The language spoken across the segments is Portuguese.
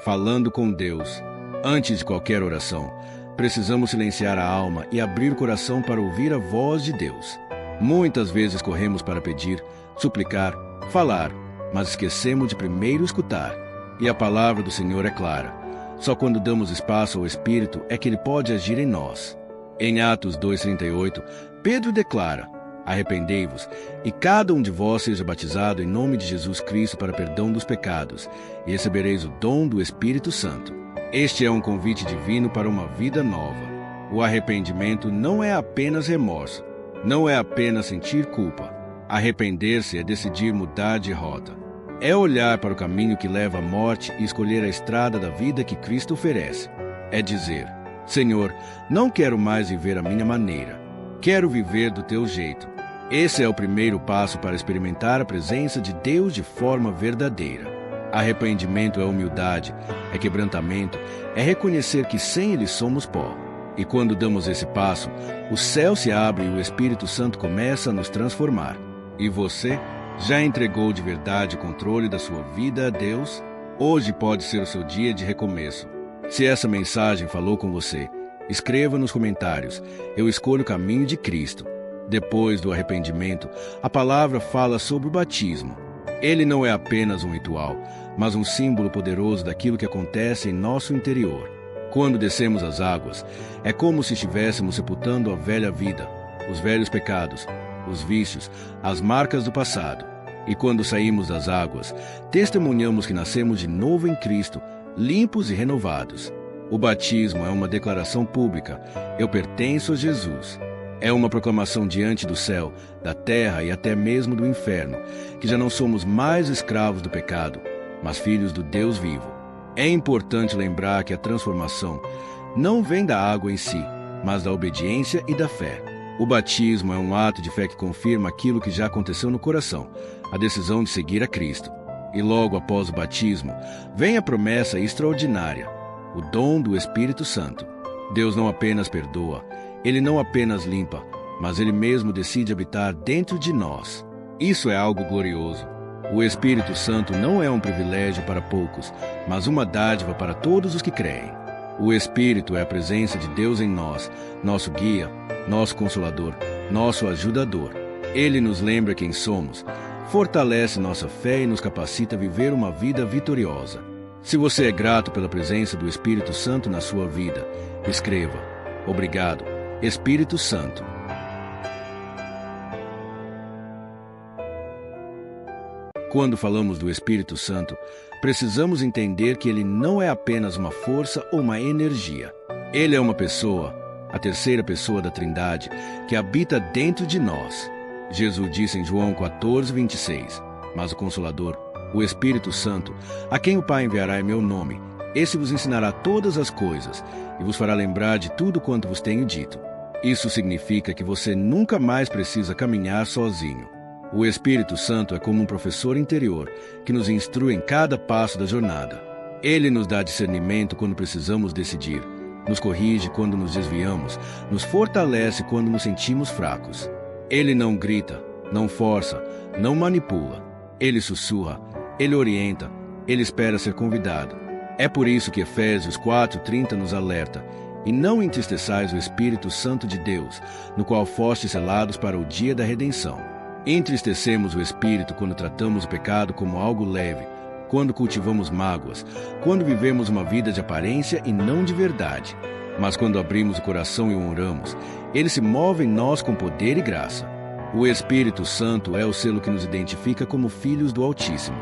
falando com Deus. Antes de qualquer oração, precisamos silenciar a alma e abrir o coração para ouvir a voz de Deus. Muitas vezes corremos para pedir, suplicar, falar, mas esquecemos de primeiro escutar. E a palavra do Senhor é clara. Só quando damos espaço ao Espírito é que Ele pode agir em nós. Em Atos 2,38, Pedro declara: arrependei-vos, e cada um de vós seja batizado em nome de Jesus Cristo para perdão dos pecados, e recebereis o dom do Espírito Santo. Este é um convite divino para uma vida nova. O arrependimento não é apenas remorso, não é apenas sentir culpa. Arrepender-se é decidir mudar de rota. É olhar para o caminho que leva à morte e escolher a estrada da vida que Cristo oferece. É dizer: Senhor, não quero mais viver a minha maneira. Quero viver do teu jeito. Esse é o primeiro passo para experimentar a presença de Deus de forma verdadeira. Arrependimento é humildade, é quebrantamento, é reconhecer que sem Ele somos pó. E quando damos esse passo, o céu se abre e o Espírito Santo começa a nos transformar. E você? Já entregou de verdade o controle da sua vida a Deus? Hoje pode ser o seu dia de recomeço. Se essa mensagem falou com você, escreva nos comentários: eu escolho o caminho de Cristo. Depois do arrependimento, a palavra fala sobre o batismo. Ele não é apenas um ritual, mas um símbolo poderoso daquilo que acontece em nosso interior. Quando descemos as águas, é como se estivéssemos sepultando a velha vida, os velhos pecados, os vícios, as marcas do passado. E quando saímos das águas, testemunhamos que nascemos de novo em Cristo, limpos e renovados. O batismo é uma declaração pública: eu pertenço a Jesus. É uma proclamação diante do céu, da terra e até mesmo do inferno, que já não somos mais escravos do pecado, mas filhos do Deus vivo. É importante lembrar que a transformação não vem da água em si, mas da obediência e da fé. O batismo é um ato de fé que confirma aquilo que já aconteceu no coração, a decisão de seguir a Cristo. E logo após o batismo, vem a promessa extraordinária: o dom do Espírito Santo. Deus não apenas perdoa, Ele não apenas limpa, mas Ele mesmo decide habitar dentro de nós. Isso é algo glorioso. O Espírito Santo não é um privilégio para poucos, mas uma dádiva para todos os que creem. O Espírito é a presença de Deus em nós, nosso guia, nosso consolador, nosso ajudador. Ele nos lembra quem somos, fortalece nossa fé e nos capacita a viver uma vida vitoriosa. Se você é grato pela presença do Espírito Santo na sua vida, escreva: obrigado, Espírito Santo. Quando falamos do Espírito Santo, precisamos entender que ele não é apenas uma força ou uma energia. Ele é uma pessoa, a terceira pessoa da Trindade, que habita dentro de nós. Jesus disse em João 14:26, mas o Consolador, o Espírito Santo, a quem o Pai enviará em meu nome, esse vos ensinará todas as coisas e vos fará lembrar de tudo quanto vos tenho dito. Isso significa que você nunca mais precisa caminhar sozinho. O Espírito Santo é como um professor interior que nos instrui em cada passo da jornada. Ele nos dá discernimento quando precisamos decidir, nos corrige quando nos desviamos, nos fortalece quando nos sentimos fracos. Ele não grita, não força, não manipula. Ele sussurra, ele orienta, ele espera ser convidado. É por isso que Efésios 4:30 nos alerta: e não entristeçais o Espírito Santo de Deus, no qual fostes selados para o dia da redenção. Entristecemos o Espírito quando tratamos o pecado como algo leve, quando cultivamos mágoas, quando vivemos uma vida de aparência e não de verdade. Mas quando abrimos o coração e o honramos, ele se move em nós com poder e graça. O Espírito Santo é o selo que nos identifica como filhos do Altíssimo.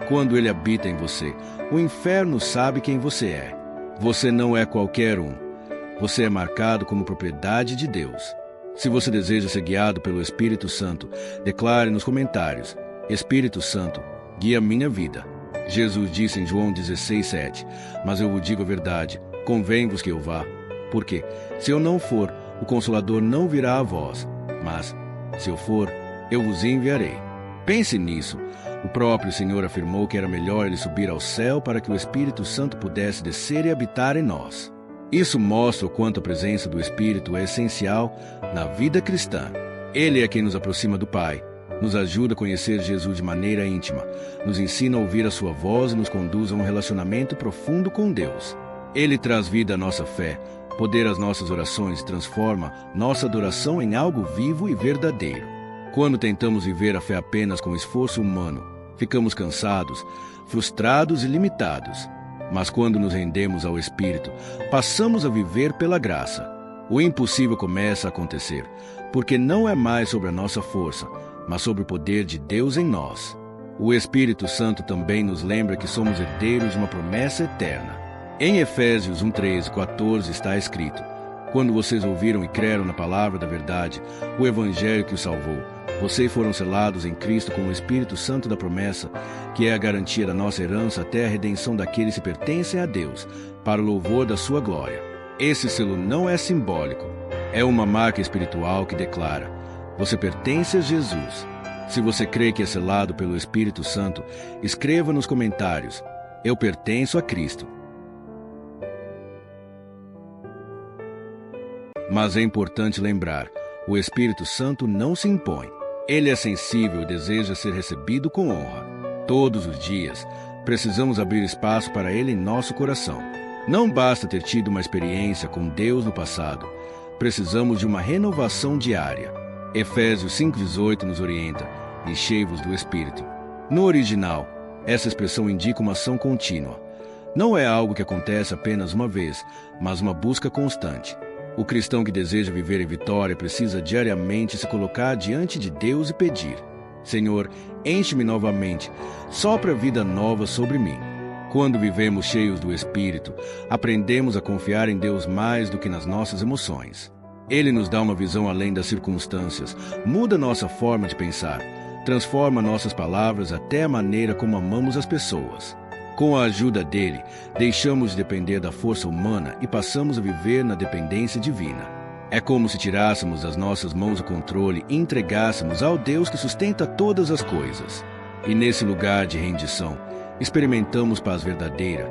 Quando ele habita em você, o inferno sabe quem você é. Você não é qualquer um. Você é marcado como propriedade de Deus. Se você deseja ser guiado pelo Espírito Santo, declare nos comentários: Espírito Santo, guia minha vida. Jesus disse em João 16:7, mas eu vos digo a verdade, convém-vos que eu vá. Porque, se eu não for, o Consolador não virá a vós, mas, se eu for, eu vos enviarei. Pense nisso. O próprio Senhor afirmou que era melhor ele subir ao céu para que o Espírito Santo pudesse descer e habitar em nós. Isso mostra o quanto a presença do Espírito é essencial na vida cristã. Ele é quem nos aproxima do Pai, nos ajuda a conhecer Jesus de maneira íntima, nos ensina a ouvir a sua voz e nos conduz a um relacionamento profundo com Deus. Ele traz vida à nossa fé, poder às nossas orações e transforma nossa adoração em algo vivo e verdadeiro. Quando tentamos viver a fé apenas com esforço humano, ficamos cansados, frustrados e limitados. Mas quando nos rendemos ao Espírito, passamos a viver pela graça. O impossível começa a acontecer, porque não é mais sobre a nossa força, mas sobre o poder de Deus em nós. O Espírito Santo também nos lembra que somos herdeiros de uma promessa eterna. Em Efésios 1:13-14 está escrito: quando vocês ouviram e creram na palavra da verdade, o evangelho que os salvou, vocês foram selados em Cristo com o Espírito Santo da promessa, que é a garantia da nossa herança até a redenção daqueles que pertencem a Deus, para o louvor da sua glória. Esse selo não é simbólico, é uma marca espiritual que declara: você pertence a Jesus. Se você crê que é selado pelo Espírito Santo, escreva nos comentários: eu pertenço a Cristo. Mas é importante lembrar, o Espírito Santo não se impõe. Ele é sensível e deseja ser recebido com honra. Todos os dias, precisamos abrir espaço para Ele em nosso coração. Não basta ter tido uma experiência com Deus no passado. Precisamos de uma renovação diária. Efésios 5:18 nos orienta: enchei-vos do Espírito. No original, essa expressão indica uma ação contínua. Não é algo que acontece apenas uma vez, mas uma busca constante. O cristão que deseja viver em vitória precisa diariamente se colocar diante de Deus e pedir: Senhor, enche-me novamente, sopra vida nova sobre mim. Quando vivemos cheios do Espírito, aprendemos a confiar em Deus mais do que nas nossas emoções. Ele nos dá uma visão além das circunstâncias, muda nossa forma de pensar, transforma nossas palavras até a maneira como amamos as pessoas. Com a ajuda dele, deixamos de depender da força humana e passamos a viver na dependência divina. É como se tirássemos das nossas mãos o controle e entregássemos ao Deus que sustenta todas as coisas. E nesse lugar de rendição, experimentamos paz verdadeira,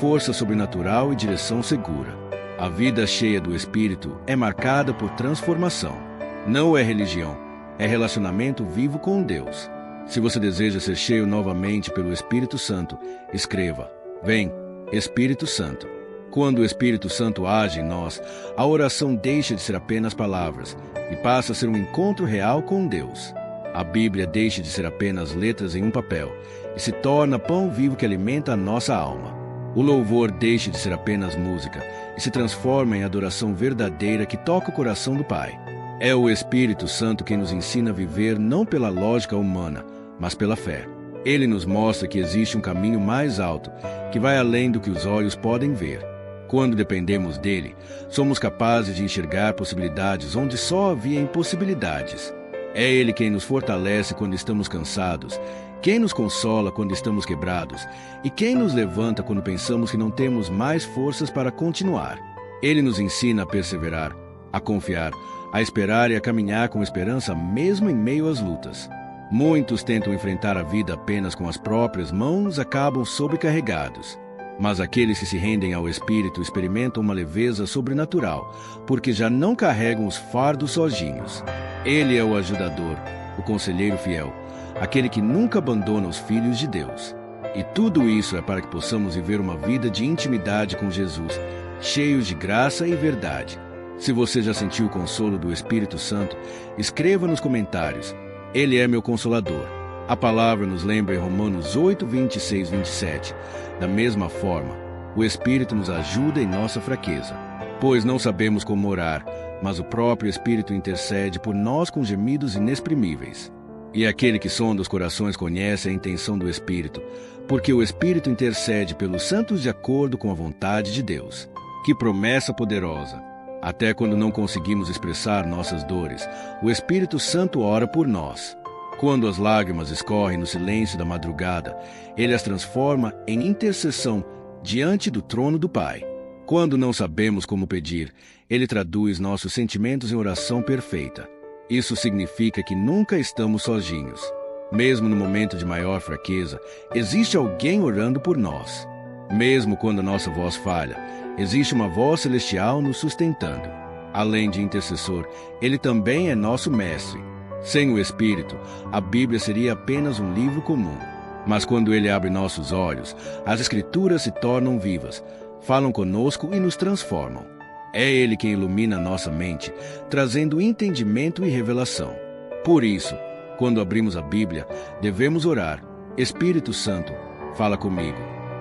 força sobrenatural e direção segura. A vida cheia do Espírito é marcada por transformação. Não é religião, é relacionamento vivo com Deus. Se você deseja ser cheio novamente pelo Espírito Santo, escreva: vem, Espírito Santo. Quando o Espírito Santo age em nós, a oração deixa de ser apenas palavras e passa a ser um encontro real com Deus. A Bíblia deixa de ser apenas letras em um papel e se torna pão vivo que alimenta a nossa alma. O louvor deixa de ser apenas música e se transforma em adoração verdadeira que toca o coração do Pai. É o Espírito Santo quem nos ensina a viver não pela lógica humana, mas pela fé. Ele nos mostra que existe um caminho mais alto, que vai além do que os olhos podem ver. Quando dependemos dele, somos capazes de enxergar possibilidades onde só havia impossibilidades. É ele quem nos fortalece quando estamos cansados, quem nos consola quando estamos quebrados e quem nos levanta quando pensamos que não temos mais forças para continuar. Ele nos ensina a perseverar, a confiar, a esperar e a caminhar com esperança mesmo em meio às lutas. Muitos tentam enfrentar a vida apenas com as próprias mãos, acabam sobrecarregados. Mas aqueles que se rendem ao Espírito experimentam uma leveza sobrenatural, porque já não carregam os fardos sozinhos. Ele é o ajudador, o conselheiro fiel, aquele que nunca abandona os filhos de Deus. E tudo isso é para que possamos viver uma vida de intimidade com Jesus, cheios de graça e verdade. Se você já sentiu o consolo do Espírito Santo, escreva nos comentários: Ele é meu consolador. A palavra nos lembra em Romanos 8:26-27. Da mesma forma, o Espírito nos ajuda em nossa fraqueza, pois não sabemos como orar, mas o próprio Espírito intercede por nós com gemidos inexprimíveis. E aquele que sonda os corações conhece a intenção do Espírito, porque o Espírito intercede pelos santos de acordo com a vontade de Deus. Que promessa poderosa! Até quando não conseguimos expressar nossas dores, o Espírito Santo ora por nós. Quando as lágrimas escorrem no silêncio da madrugada, Ele as transforma em intercessão diante do trono do Pai. Quando não sabemos como pedir, Ele traduz nossos sentimentos em oração perfeita. Isso significa que nunca estamos sozinhos. Mesmo no momento de maior fraqueza, existe alguém orando por nós. Mesmo quando a nossa voz falha, existe uma voz celestial nos sustentando. Além de intercessor, Ele também é nosso mestre. Sem o Espírito, a Bíblia seria apenas um livro comum. Mas quando ele abre nossos olhos, as Escrituras se tornam vivas, falam conosco e nos transformam. É ele quem ilumina nossa mente, trazendo entendimento e revelação. Por isso, quando abrimos a Bíblia, devemos orar: Espírito Santo, fala comigo.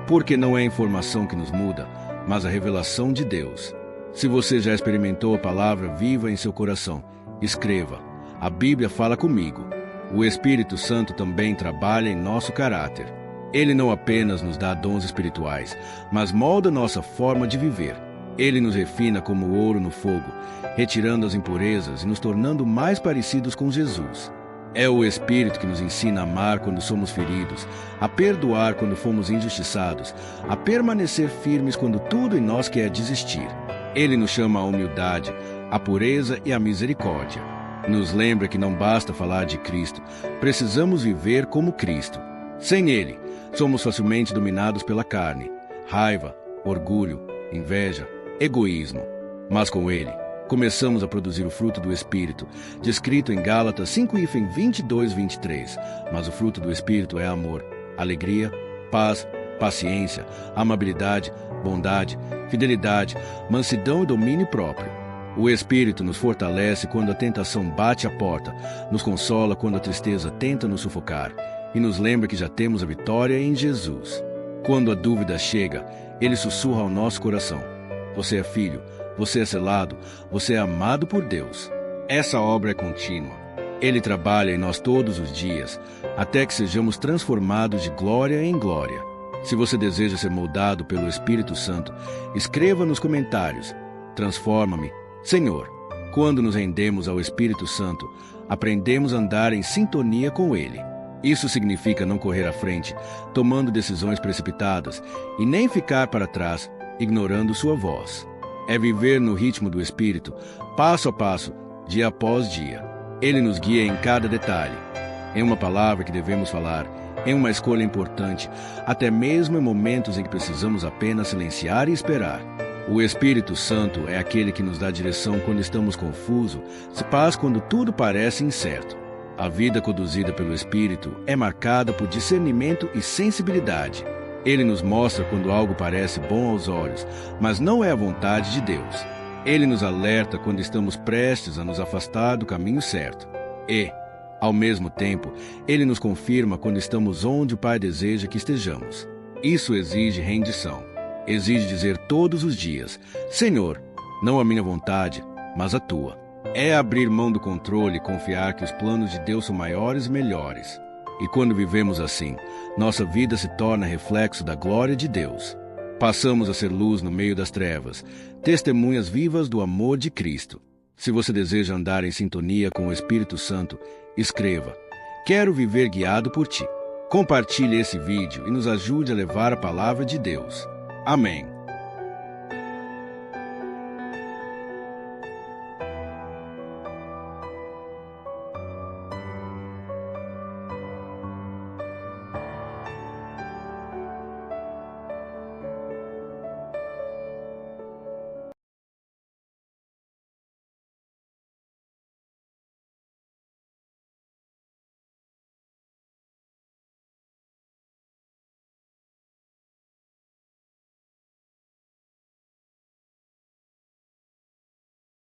Porque não é a informação que nos muda, mas a revelação de Deus. Se você já experimentou a palavra viva em seu coração, escreva: a Bíblia fala comigo. O Espírito Santo também trabalha em nosso caráter. Ele não apenas nos dá dons espirituais, mas molda nossa forma de viver. Ele nos refina como ouro no fogo, retirando as impurezas e nos tornando mais parecidos com Jesus. É o Espírito que nos ensina a amar quando somos feridos, a perdoar quando fomos injustiçados, a permanecer firmes quando tudo em nós quer desistir. Ele nos chama à humildade, à pureza e à misericórdia. Nos lembra que não basta falar de Cristo, precisamos viver como Cristo. Sem Ele, somos facilmente dominados pela carne, raiva, orgulho, inveja, egoísmo. Mas com Ele, começamos a produzir o fruto do Espírito, descrito em Gálatas 5:22-23. Mas o fruto do Espírito é amor, alegria, paz, paciência, amabilidade, bondade, fidelidade, mansidão e domínio próprio. O Espírito nos fortalece quando a tentação bate à porta, nos consola quando a tristeza tenta nos sufocar e nos lembra que já temos a vitória em Jesus. Quando a dúvida chega, Ele sussurra ao nosso coração: você é filho, você é selado, você é amado por Deus. Essa obra é contínua. Ele trabalha em nós todos os dias, até que sejamos transformados de glória em glória. Se você deseja ser moldado pelo Espírito Santo, escreva nos comentários: transforma-me, Senhor. Quando nos rendemos ao Espírito Santo, aprendemos a andar em sintonia com Ele. Isso significa não correr à frente, tomando decisões precipitadas, e nem ficar para trás, ignorando sua voz. É viver no ritmo do Espírito, passo a passo, dia após dia. Ele nos guia em cada detalhe, em uma palavra que devemos falar, em uma escolha importante, até mesmo em momentos em que precisamos apenas silenciar e esperar. O Espírito Santo é aquele que nos dá direção quando estamos confusos, paz quando tudo parece incerto. A vida conduzida pelo Espírito é marcada por discernimento e sensibilidade. Ele nos mostra quando algo parece bom aos olhos, mas não é a vontade de Deus. Ele nos alerta quando estamos prestes a nos afastar do caminho certo. E, ao mesmo tempo, Ele nos confirma quando estamos onde o Pai deseja que estejamos. Isso exige rendição. Exige dizer todos os dias: Senhor, não a minha vontade, mas a Tua. É abrir mão do controle e confiar que os planos de Deus são maiores e melhores. E quando vivemos assim, nossa vida se torna reflexo da glória de Deus. Passamos a ser luz no meio das trevas, testemunhas vivas do amor de Cristo. Se você deseja andar em sintonia com o Espírito Santo, escreva: quero viver guiado por Ti. Compartilhe esse vídeo e nos ajude a levar a palavra de Deus. Amém.